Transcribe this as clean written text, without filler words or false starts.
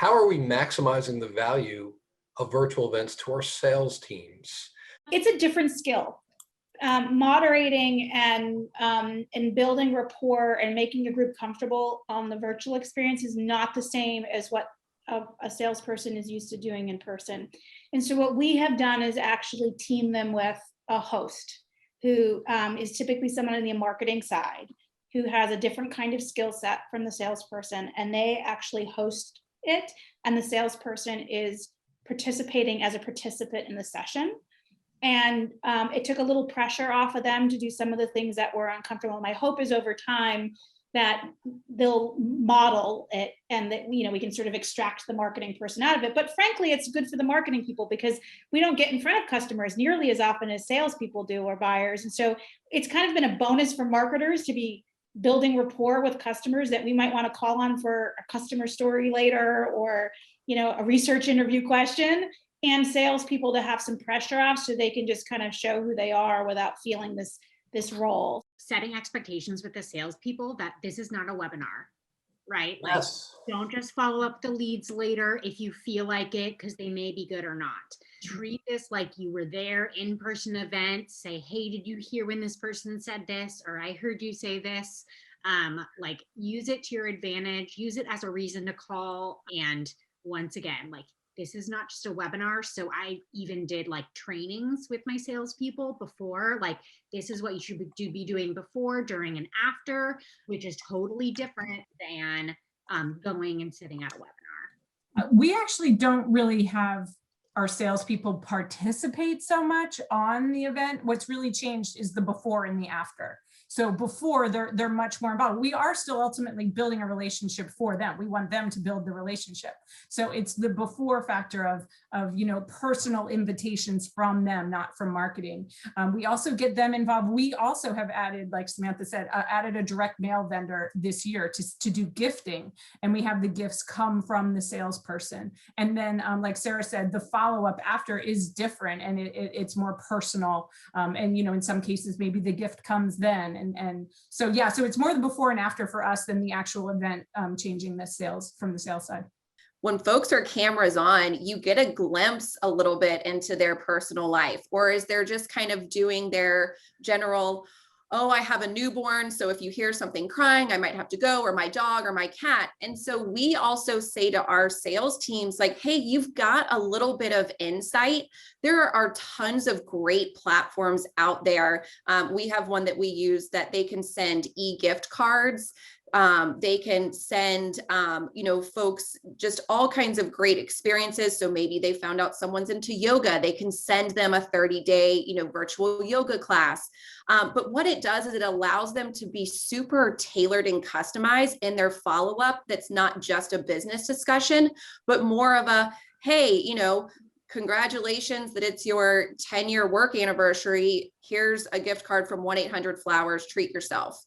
how are we maximizing the value of virtual events to our sales teams? It's a different skill. Moderating and building rapport and making a group comfortable on the virtual experience is not the same as what a salesperson is used to doing in person. And so what we have done is actually team them with a host who is typically someone on the marketing side who has a different kind of skill set from the salesperson, and they actually host it, and the salesperson is participating as a participant in the session. And it took a little pressure off of them to do some of the things that were uncomfortable. My hope is over time that they'll model it and that, you know, we can sort of extract the marketing person out of it. But frankly, it's good for the marketing people because we don't get in front of customers nearly as often as salespeople do or buyers. And so it's kind of been a bonus for marketers to be building rapport with customers that we might want to call on for a customer story later, or, you know, a research interview question, and salespeople to have some pressure off so they can just kind of show who they are without feeling this role. Setting expectations with the salespeople that this is not a webinar, right? Like, Yes. don't just follow up the leads later if you feel like it, because they may be good or not. Treat this like you were there, in-person event. Say, hey, did you hear when this person said this? Or I heard you say this. Like, use it to your advantage. Use it as a reason to call. And once again, like, this is not just a webinar. So I even did like trainings with my salespeople before, like, this is what you should be doing before, during, and after, which is totally different than going and sitting at a webinar. We actually don't really have our salespeople participate so much on the event. What's really changed is the before and the after. So before, they're much more involved. We are still ultimately building a relationship for them. We want them to build the relationship. So it's the before factor of you know, personal invitations from them, not from marketing. We also get them involved. We also have added, like Samantha said, added a direct mail vendor this year to do gifting, and we have the gifts come from the salesperson. And then, like Sara said, the follow-up after is different, and it's more personal. And you know, in some cases, maybe the gift comes then. And so, yeah, so it's more the before and after for us than the actual event changing the sales from the sales side. When folks are cameras on, you get a glimpse a little bit into their personal life, or is they're just kind of doing their general, oh, I have a newborn, so if you hear something crying, I might have to go, or my dog or my cat. And so we also say to our sales teams, like, hey, you've got a little bit of insight. There are tons of great platforms out there. We have one that we use that they can send e-gift cards. They can send, you know, folks just all kinds of great experiences. So maybe they found out someone's into yoga. They can send them a 30-day, you know, virtual yoga class. But what it does is it allows them to be super tailored and customized in their follow-up. That's not just a business discussion, but more of a, hey, you know, congratulations that it's your 10-year work anniversary. Here's a gift card from 1-800-Flowers, treat yourself.